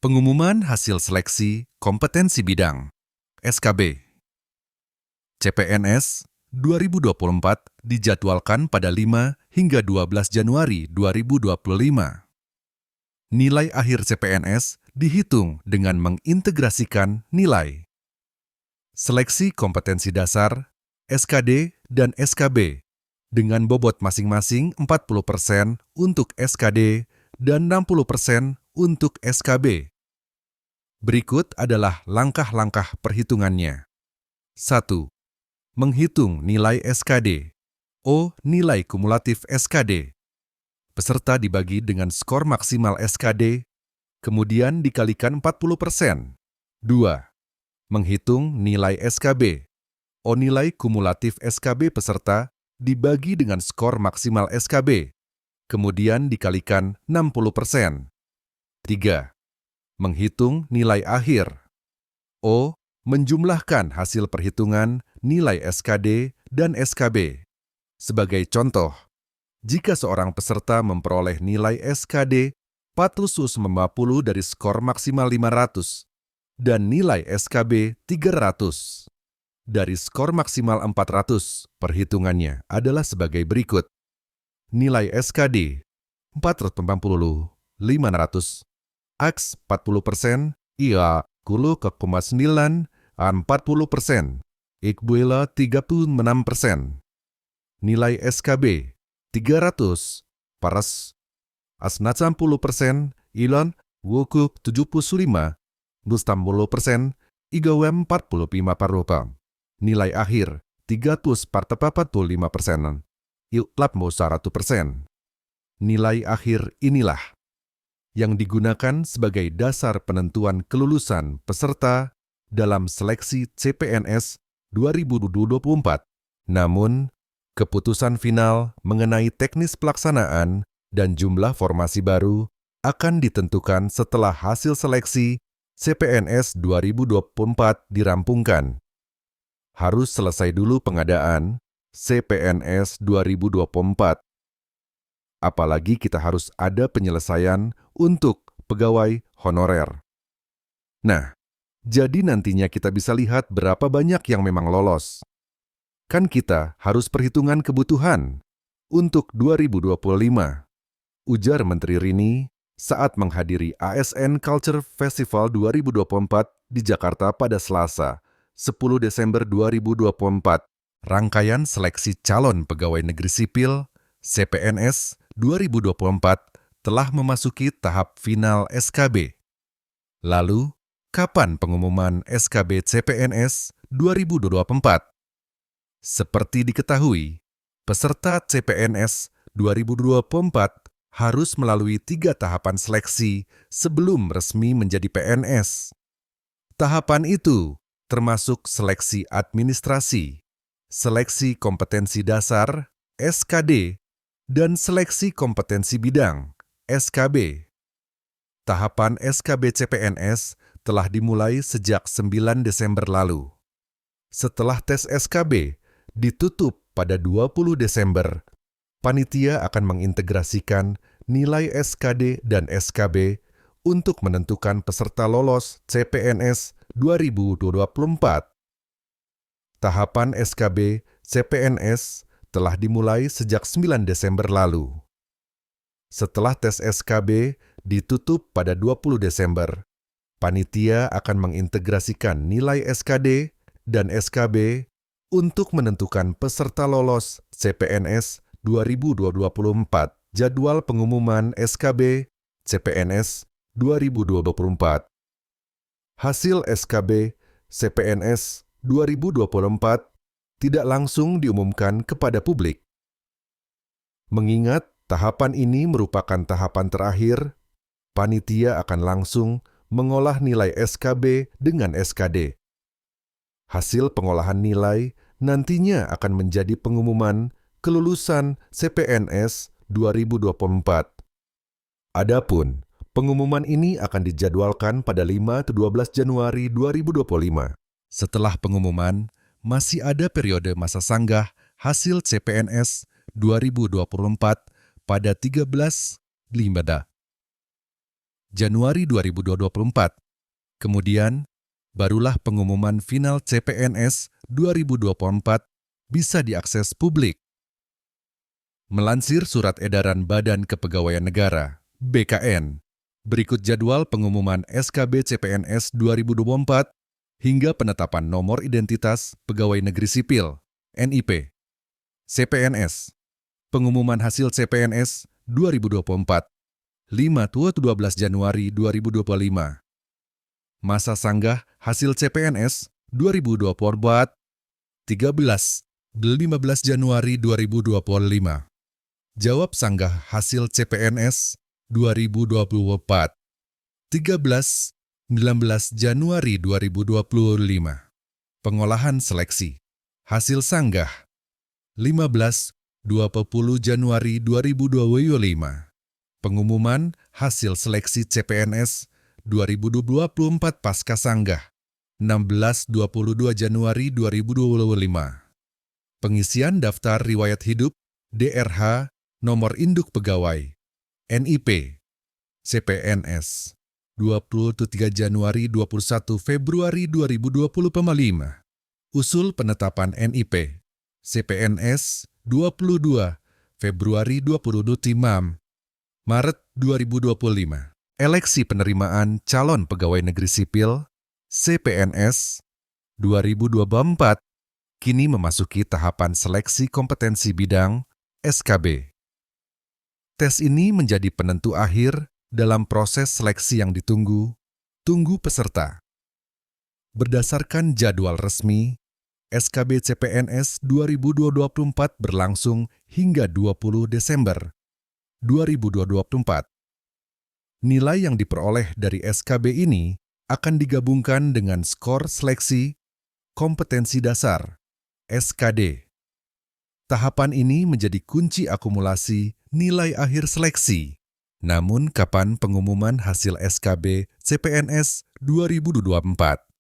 Pengumuman hasil seleksi kompetensi bidang (SKB) CPNS 2024 dijadwalkan pada 5 hingga 12 Januari 2025. Nilai akhir CPNS dihitung dengan mengintegrasikan nilai seleksi kompetensi dasar, SKD, dan SKB dengan bobot masing-masing 40% untuk SKD dan 60% untuk SKB. Berikut adalah langkah-langkah perhitungannya. 1. Menghitung nilai SKD. O. Nilai kumulatif SKD. Peserta dibagi dengan skor maksimal SKD, kemudian dikalikan 40%. 2. Menghitung nilai SKB. O. Nilai kumulatif SKB peserta dibagi dengan skor maksimal SKB, kemudian dikalikan 60%. 3. Menghitung nilai akhir. O. Menjumlahkan hasil perhitungan nilai SKD dan SKB. Sebagai contoh, jika seorang peserta memperoleh nilai SKD 450 dari skor maksimal 500 dan nilai SKB 300 dari skor maksimal 400, perhitungannya adalah sebagai berikut. Nilai SKD 450, 500, X 40%, IA 10,9, 40%, Iqbuela 36%. Nilai SKB 300, Paras Asnat 10%, Ilon Wukuk 75, Bustam 10%, Igawem 45%. Nilai akhir 345%, Iuklapmo 100%. Nilai akhir inilah yang digunakan sebagai dasar penentuan kelulusan peserta dalam seleksi CPNS 2024. Namun, keputusan final mengenai teknis pelaksanaan dan jumlah formasi baru akan ditentukan setelah hasil seleksi CPNS 2024 dirampungkan. Harus selesai dulu pengadaan CPNS 2024. Apalagi kita harus ada penyelesaian untuk pegawai honorer. Nah, jadi nantinya kita bisa lihat berapa banyak yang memang lolos. Kan kita harus perhitungan kebutuhan untuk 2025, ujar Menteri Rini saat menghadiri ASN Culture Festival 2024 di Jakarta pada Selasa, 10 Desember 2024. Rangkaian seleksi calon pegawai negeri sipil CPNS 2024 telah memasuki tahap final SKB. Lalu, kapan pengumuman SKB CPNS 2024? Seperti diketahui, peserta CPNS 2024 harus melalui 3 tahapan seleksi sebelum resmi menjadi PNS. Tahapan itu termasuk seleksi administrasi, seleksi kompetensi dasar, SKD, dan seleksi kompetensi bidang, SKB. Tahapan SKB CPNS telah dimulai sejak 9 Desember lalu. Setelah tes SKB ditutup pada 20 Desember, panitia akan mengintegrasikan nilai SKD dan SKB untuk menentukan peserta lolos CPNS 2024. Tahapan SKB CPNS telah dimulai sejak 9 Desember lalu. Setelah tes SKB ditutup pada 20 Desember, panitia akan mengintegrasikan nilai SKD dan SKB untuk menentukan peserta lolos CPNS 2024. Jadwal pengumuman SKB CPNS 2024. Hasil SKB CPNS 2024 tidak langsung diumumkan kepada publik. Mengingat tahapan ini merupakan tahapan terakhir, panitia akan langsung mengolah nilai SKB dengan SKD. Hasil pengolahan nilai nantinya akan menjadi pengumuman kelulusan CPNS 2024. Adapun pengumuman ini akan dijadwalkan pada 5-12 Januari 2025. Setelah pengumuman, masih ada periode masa sanggah hasil CPNS 2024 pada 13 Limada. Januari 2024. Kemudian, barulah pengumuman final CPNS 2024 bisa diakses publik. Melansir Surat Edaran Badan Kepegawaian Negara, BKN, berikut jadwal pengumuman SKB CPNS 2024 hingga penetapan nomor identitas pegawai negeri sipil, NIP. CPNS, pengumuman hasil CPNS 2024, 5-12 Januari 2025. Masa sanggah hasil CPNS 2024, 13-15 Januari 2025. Jawab sanggah hasil CPNS 2024, 13-19 Januari 2025. Pengolahan seleksi hasil sanggah 15-20 Januari 2025. Pengumuman hasil seleksi CPNS 2024 pasca sanggah 16-22 Januari 2025. Pengisian daftar riwayat hidup DRH nomor induk pegawai NIP CPNS 23 Januari 21 Februari 2025. Usul penetapan NIP CPNS 22 Februari 2025 Maret 2025. Eleksi penerimaan calon pegawai negeri sipil CPNS 2024 kini memasuki tahapan seleksi kompetensi bidang SKB. Tes ini menjadi penentu akhir dalam proses seleksi yang ditunggu peserta. Berdasarkan jadwal resmi, SKB CPNS 2024 berlangsung hingga 20 Desember 2024. Nilai yang diperoleh dari SKB ini akan digabungkan dengan skor seleksi kompetensi dasar SKD. Tahapan ini menjadi kunci akumulasi nilai akhir seleksi. Namun, kapan pengumuman hasil SKB CPNS 2024?